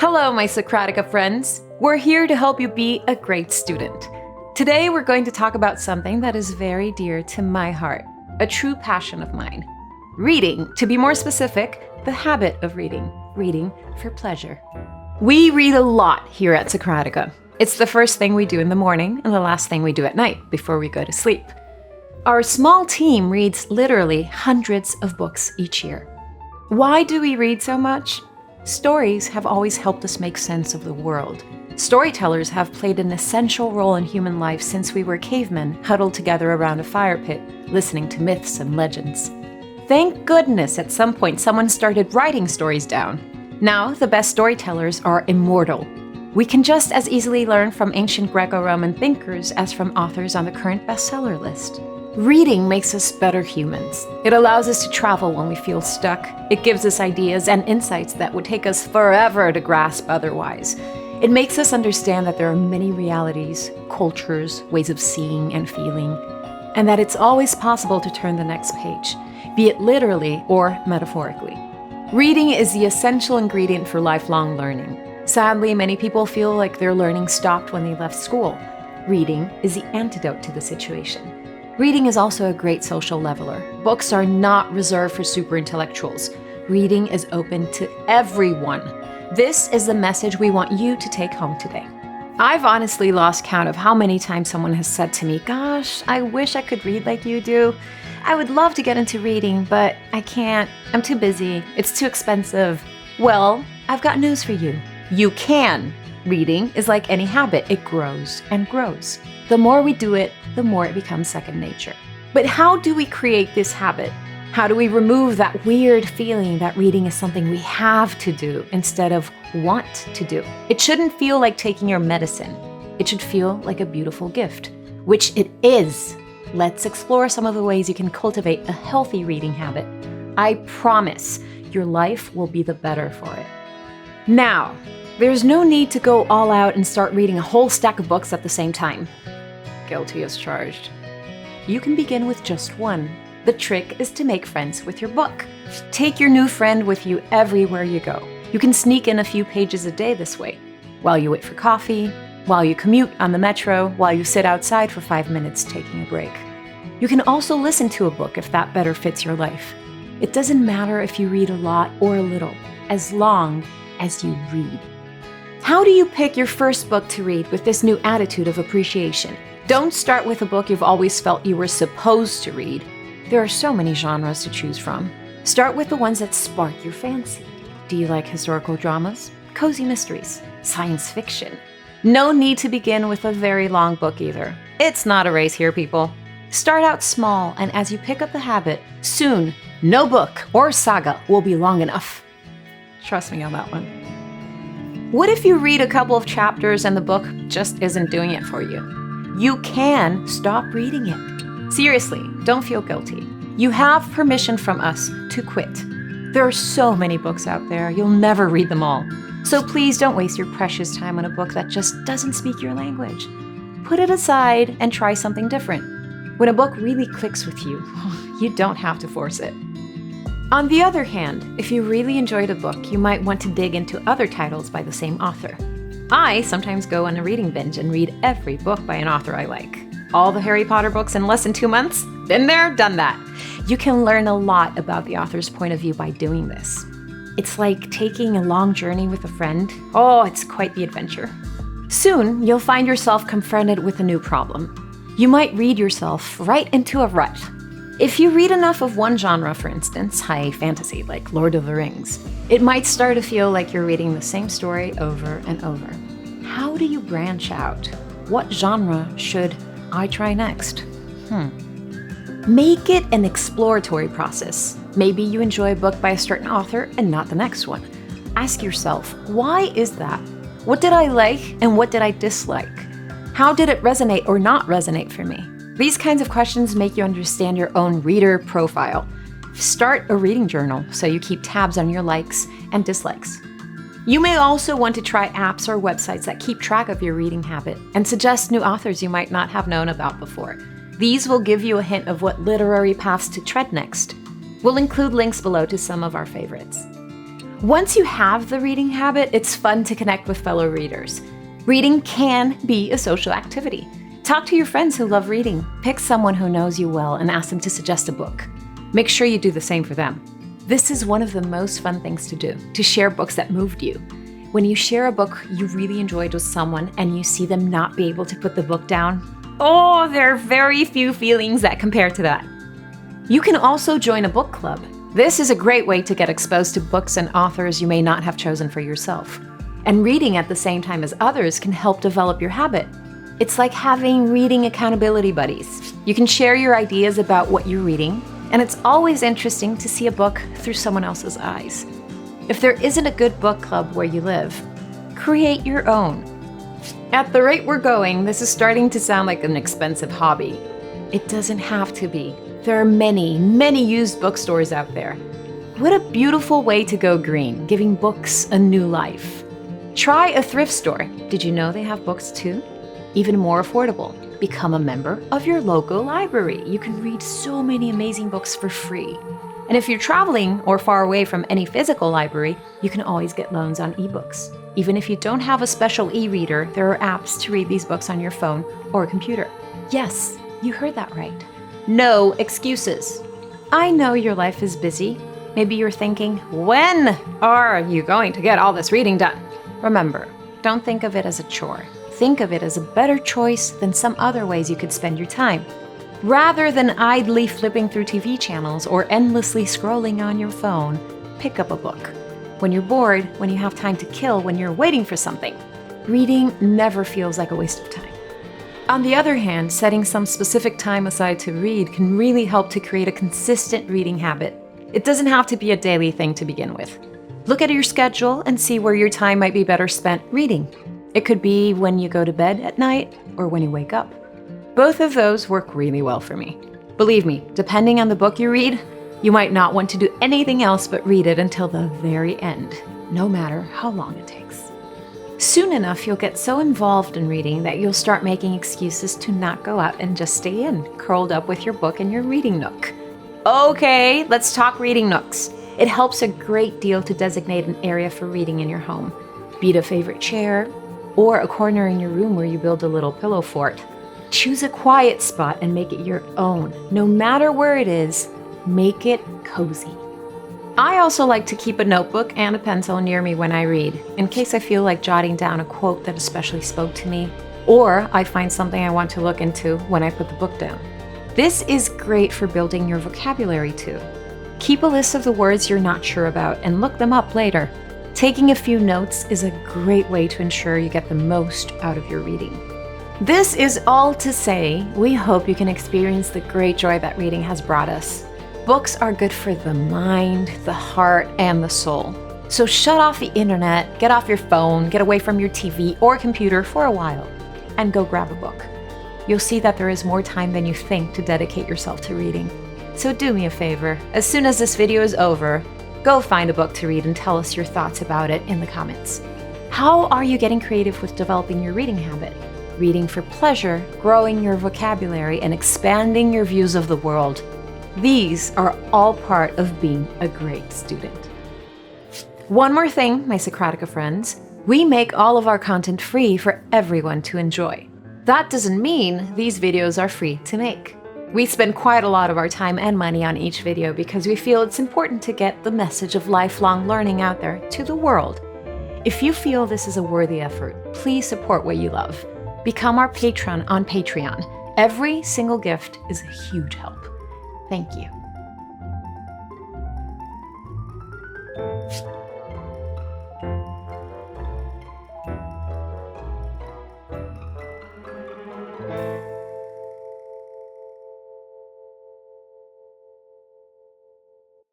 Hello, my Socratica friends. We're here to help you be a great student. Today, we're going to talk about something that is very dear to my heart, a true passion of mine. Reading, to be more specific, the habit of reading. Reading for pleasure. We read a lot here at Socratica. It's the first thing we do in the morning and the last thing we do at night before we go to sleep. Our small team reads literally hundreds of books each year. Why do we read so much? Stories have always helped us make sense of the world. Storytellers have played an essential role in human life since we were cavemen huddled together around a fire pit, listening to myths and legends. Thank goodness at some point someone started writing stories down. Now the best storytellers are immortal. We can just as easily learn from ancient Greco-Roman thinkers as from authors on the current bestseller list. Reading makes us better humans. It allows us to travel when we feel stuck. It gives us ideas and insights that would take us forever to grasp otherwise. It makes us understand that there are many realities, cultures, ways of seeing and feeling, and that it's always possible to turn the next page, be it literally or metaphorically. Reading is the essential ingredient for lifelong learning. Sadly, many people feel like their learning stopped when they left school. Reading is the antidote to the situation. Reading is also a great social leveler. Books are not reserved for super intellectuals. Reading is open to everyone. This is the message we want you to take home today. I've honestly lost count of how many times someone has said to me, "Gosh, I wish I could read like you do. I would love to get into reading, but I can't. I'm too busy. It's too expensive." Well, I've got news for you. You can. Reading is like any habit. It grows and grows. The more we do it, the more it becomes second nature. But how do we create this habit? How do we remove that weird feeling that reading is something we have to do instead of want to do? It shouldn't feel like taking your medicine. It should feel like a beautiful gift, which it is. Let's explore some of the ways you can cultivate a healthy reading habit. I promise your life will be the better for it. Now, there's no need to go all out and start reading a whole stack of books at the same time. Guilty as charged. You can begin with just one. The trick is to make friends with your book. Take your new friend with you everywhere you go. You can sneak in a few pages a day this way, while you wait for coffee, while you commute on the metro, while you sit outside for 5 minutes taking a break. You can also listen to a book if that better fits your life. It doesn't matter if you read a lot or a little, as long as you read. How do you pick your first book to read with this new attitude of appreciation? Don't start with a book you've always felt you were supposed to read. There are so many genres to choose from. Start with the ones that spark your fancy. Do you like historical dramas, cozy mysteries, science fiction? No need to begin with a very long book either. It's not a race here, people. Start out small, and as you pick up the habit, soon, no book or saga will be long enough. Trust me on that one. What if you read a couple of chapters and the book just isn't doing it for you? You can stop reading it. Seriously, don't feel guilty. You have permission from us to quit. There are so many books out there, you'll never read them all. So please don't waste your precious time on a book that just doesn't speak your language. Put it aside and try something different. When a book really clicks with you, you don't have to force it. On the other hand, if you really enjoyed a book, you might want to dig into other titles by the same author. I sometimes go on a reading binge and read every book by an author I like. All the Harry Potter books in less than 2 months? Been there, done that. You can learn a lot about the author's point of view by doing this. It's like taking a long journey with a friend. Oh, it's quite the adventure. Soon, you'll find yourself confronted with a new problem. You might read yourself right into a rut. If you read enough of one genre, for instance, high fantasy like Lord of the Rings, it might start to feel like you're reading the same story over and over. How do you branch out? What genre should I try next? Make it an exploratory process. Maybe you enjoy a book by a certain author and not the next one. Ask yourself, why is that? What did I like and what did I dislike? How did it resonate or not resonate for me? These kinds of questions make you understand your own reader profile. Start a reading journal so you keep tabs on your likes and dislikes. You may also want to try apps or websites that keep track of your reading habit and suggest new authors you might not have known about before. These will give you a hint of what literary paths to tread next. We'll include links below to some of our favorites. Once you have the reading habit, it's fun to connect with fellow readers. Reading can be a social activity. Talk to your friends who love reading. Pick someone who knows you well and ask them to suggest a book. Make sure you do the same for them. This is one of the most fun things to do, to share books that moved you. When you share a book you really enjoyed with someone and you see them not be able to put the book down, oh, there are very few feelings that compare to that. You can also join a book club. This is a great way to get exposed to books and authors you may not have chosen for yourself. And reading at the same time as others can help develop your habit. It's like having reading accountability buddies. You can share your ideas about what you're reading, and it's always interesting to see a book through someone else's eyes. If there isn't a good book club where you live, create your own. At the rate we're going, this is starting to sound like an expensive hobby. It doesn't have to be. There are many, many used bookstores out there. What a beautiful way to go green, giving books a new life. Try a thrift store. Did you know they have books too? Even more affordable. Become a member of your local library. You can read so many amazing books for free. And if you're traveling or far away from any physical library, you can always get loans on ebooks. Even if you don't have a special e-reader, there are apps to read these books on your phone or computer. Yes, you heard that right. No excuses. I know your life is busy. Maybe you're thinking, when are you going to get all this reading done? Remember, don't think of it as a chore. Think of it as a better choice than some other ways you could spend your time. Rather than idly flipping through TV channels or endlessly scrolling on your phone, pick up a book. When you're bored, when you have time to kill, when you're waiting for something, reading never feels like a waste of time. On the other hand, setting some specific time aside to read can really help to create a consistent reading habit. It doesn't have to be a daily thing to begin with. Look at your schedule and see where your time might be better spent reading. It could be when you go to bed at night or when you wake up. Both of those work really well for me. Believe me, depending on the book you read, you might not want to do anything else but read it until the very end, no matter how long it takes. Soon enough, you'll get so involved in reading that you'll start making excuses to not go out and just stay in, curled up with your book in your reading nook. Okay, let's talk reading nooks. It helps a great deal to designate an area for reading in your home. Be it a favorite chair or a corner in your room where you build a little pillow fort. Choose a quiet spot and make it your own. No matter where it is, make it cozy. I also like to keep a notebook and a pencil near me when I read, in case I feel like jotting down a quote that especially spoke to me, or I find something I want to look into when I put the book down. This is great for building your vocabulary too. Keep a list of the words you're not sure about and look them up later. Taking a few notes is a great way to ensure you get the most out of your reading. This is all to say, we hope you can experience the great joy that reading has brought us. Books are good for the mind, the heart, and the soul. So shut off the internet, get off your phone, get away from your TV or computer for a while, and go grab a book. You'll see that there is more time than you think to dedicate yourself to reading. So do me a favor, as soon as this video is over, go find a book to read and tell us your thoughts about it in the comments. How are you getting creative with developing your reading habit? Reading for pleasure, growing your vocabulary, and expanding your views of the world. These are all part of being a great student. One more thing, my Socratica friends, we make all of our content free for everyone to enjoy. That doesn't mean these videos are free to make. We spend quite a lot of our time and money on each video because we feel it's important to get the message of lifelong learning out there to the world. If you feel this is a worthy effort, please support what you love. Become our patron on Patreon. Every single gift is a huge help. Thank you.